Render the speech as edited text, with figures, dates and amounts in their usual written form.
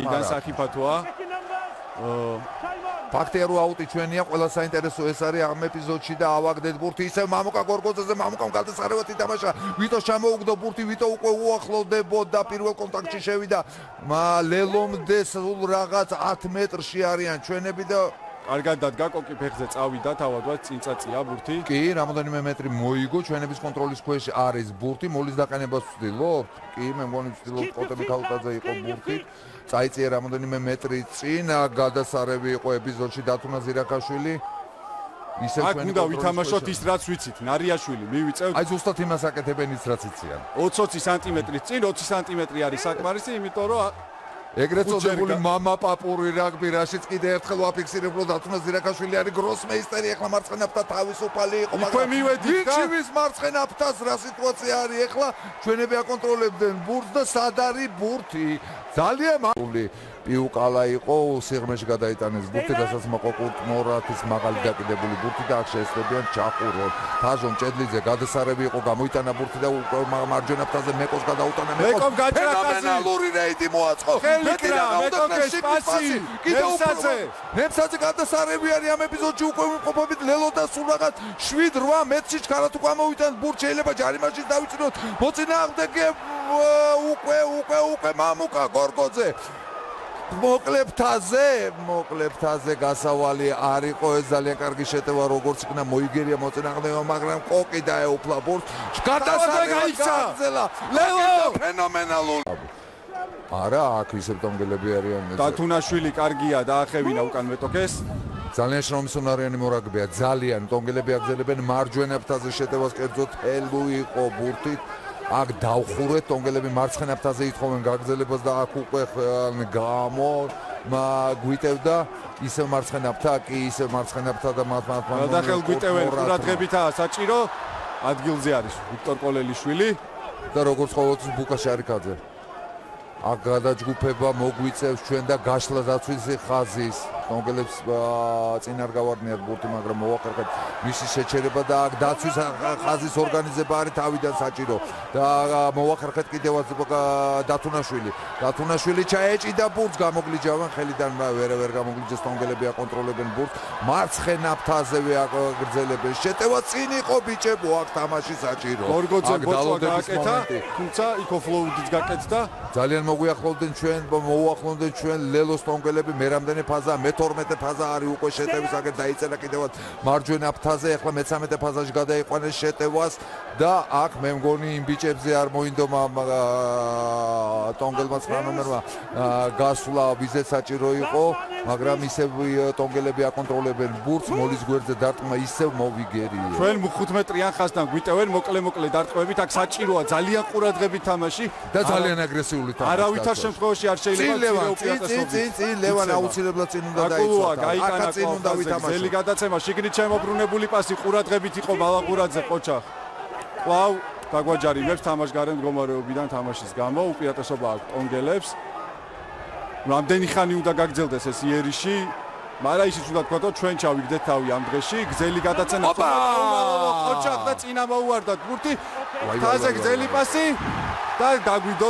აქედან საფათოა. ფაქტია რომ აუტი ჩვენია, ყველა საინტერესო ეს არის ამ ეპიზოდში და ავაგდეთ ბურთი ისევ მამუკა გორგოძეზე, მამუკამ გადასარევად ითამაშა, ვიტო შემოუგდო ბურთი, ვიტო უკვე უახლოვდებოდა პირველ კონტაქტში შევიდა, ლელომდე სულ რაღაც 10 მეტრში არიან ჩვენები და კარგად დადგა კოკი ფეხზე წავიდა თავადვე წინწაწია ბურთი. კი, რამოდენიმე მეტრი მოიგო, ჩვენების კონტროლის ქვეშ არის ბურთი, მოლის დაყენებას ვცდილობთ. კი, მე მგონი ვცდილობთ კოტები ქალტაძე იყო ბურთი. წაიწია რამოდენიმე მეტრი წინ, გადასარევი იყო ეპიზოდში დათუნა ზირაქაშვილი. ისე აქ უნდა ვითამაშოთ ის რაც ვიცით, ნარიაშვილი მივიწევთ. აი ზუსტად იმას აკეთებენ ის რაც იციან. 20 სანტიმეტრის წინ 20 სანტიმეტრი არის საკმარისი, იმიტომ რომ ეგრეთ წოდებული მამა პაპური რაგბი, რაშიც კიდე ერთხელ ვაფიქსირებ, რომ დათუნა ზირაქაშვილი არის გროსმეისტერი, ახლა მარცხენა ფრთა თავისუფალი იყო, მაგრამ ვიჩივის მარცხენა ფრთას რა სიტუაცია არის ახლა, ჩვენები აკონტროლებდნენ ბურთს და სად არის ბურთი? ძალიან მაღალი პიუკალა იყო, სიღრმეში გადაიტანეს ბურთი, რასაც მოყოყურთ მორათის მაღალი დაკიდებული ბურთი და აქ შეესწრებიან ჩახურონ. თაჟომ ჭედლიძე გადასარევი იყო, გამოიტანა ბურთი და მარჯვენა ფრთაზე მეკოს გადაუტანა, მეკომ გაჭრა ფენომენალური რეიდი მოაწყო. ნემსაძე გადასარევი არის ამ ეპიზოდში უკვე ვიმყოფებით ლელო და სულ რაღაც 7-8 მეტრში ჩქარათ უკვე ამოვიტანთ ბურთს, შეიძლება ჯარიმაში დავიწინოთ მოწინააღმდეგე უკვე მამუკა გორგოძე მოკლე ფრთაზე გასავალი არ იყო, ეს ძალიან კარგი შეტევა როგორც იქნა მოიგერია მოწინააღმდეგეა, მაგრამ კოკი დაეუფლა ბურთს, გადასარევი გაიგზავნა ლელო ფენომენალური. არა, აქ ისევ ტონგელები არიან. დათუნაშვილი კარგია, დაახევინა უკან მეტოქეს. ძალიან შრომისუნარიანი მორაგბეა, ძალიან ტონგელები აგზელებენ მარჯვენა ფრთაზე შეტევას, კერძოდ ელუ იყო ბურთით. აქ დავხურეთ, ტონგელები მარცხენა ფრთაზე ითხოვენ გაგზელებას და აქ უკვე გვიტევდა ისევ მარცხენა ფრთა, კი ისევ მარცხენა ფრთა და მათ გადახელ გვიტევენ ყურადღებითაა საჭირო. ადგილზე არის ვიქტორ კოლელიშვილი და როგორც ყოველთვის ბუკა შარიკაძე. აქ გადაჯგუფება მოგვიწევს ჩვენ და გაშლა დაცვის ხაზის. ტონგელებს წინ არ გავარდნიათ ბურთი, მაგრამ მოვახერხეთ მისი შეჩერება და აქ დაცვის ხაზის ორგანიზება არის თავიდან საჭირო და მოვახერხეთ კიდევაც დათუნაშვილი ჩაეჭიდა ბურთს, გამოგლიჯავენ ხელიდან, ვერ გამოგლიჯეს, ტონგელები აკონტროლებენ ბურთს, მარცხენა ფრთაზევე აგრძელებენ შეტევა, წინ იყო ბიჭებო, აქ თამაში საჭირო. გორგოძემ ბოჭვა გააკეთა, თუმცა იქოფლოუდიც გაკეთდა. ძალიან მოგვიახლოვდნენ ჩვენ ლელოს ტონგელები, მე რამდენი ფაზა, მე-12 ფაზა არის უკვე შეტევის, აგერ დაიწერა კიდევაც მარჯვენა ფრთაზე, ახლა მე-13 ფაზაში გადაიყვანეს შეტევას და აქ მე მგონი იმ ბიჭებზე არ მოინდომა ტონგელმა 9 ნომერმა გასვლა, ვიზეც საჭირო იყო, მაგრამ ისევ ტონგელები აკონტროლებენ ბურთს, მოლის გვერდზე დარტყმა ისევ მოვიგერია. ჩვენ 15 მეტრიან ხაზთან გვიტევენ, მოკლე დაარტყმებით, აქ საჭიროა ძალიან ყურადღებით თამაში და ძალიან აგრესიული თამაში. არავითარ შემთხვევაში არ შეიძლება წინ ლევან აუცილებლად წინ უნდა დაიცვა. აქაც წინ უნდა ვითამაშო. ძელი გადაცემა, შიგნით შემოbrunებული პასი, ყურადღებით იყო ბალაყურაძე ყოჩა. კვლავ დაგვაჯარიმებს თამაშგარე მდგომარეობიდან თამაშის გამო, უპირატესობა აქვს ტონგელებს. რამდენი ხანი უნდა გაგრძელდეს ეს იერიში, მაგრამ ისიც უნდა თქვა, რომ ჩვენ ჩავიგდეთ თავი ამ დღეში, გზელი გადაცემა ყოჩა და წინა მოუვარდათ ბურთი, თაზე გზელი პასი და დაგვიდო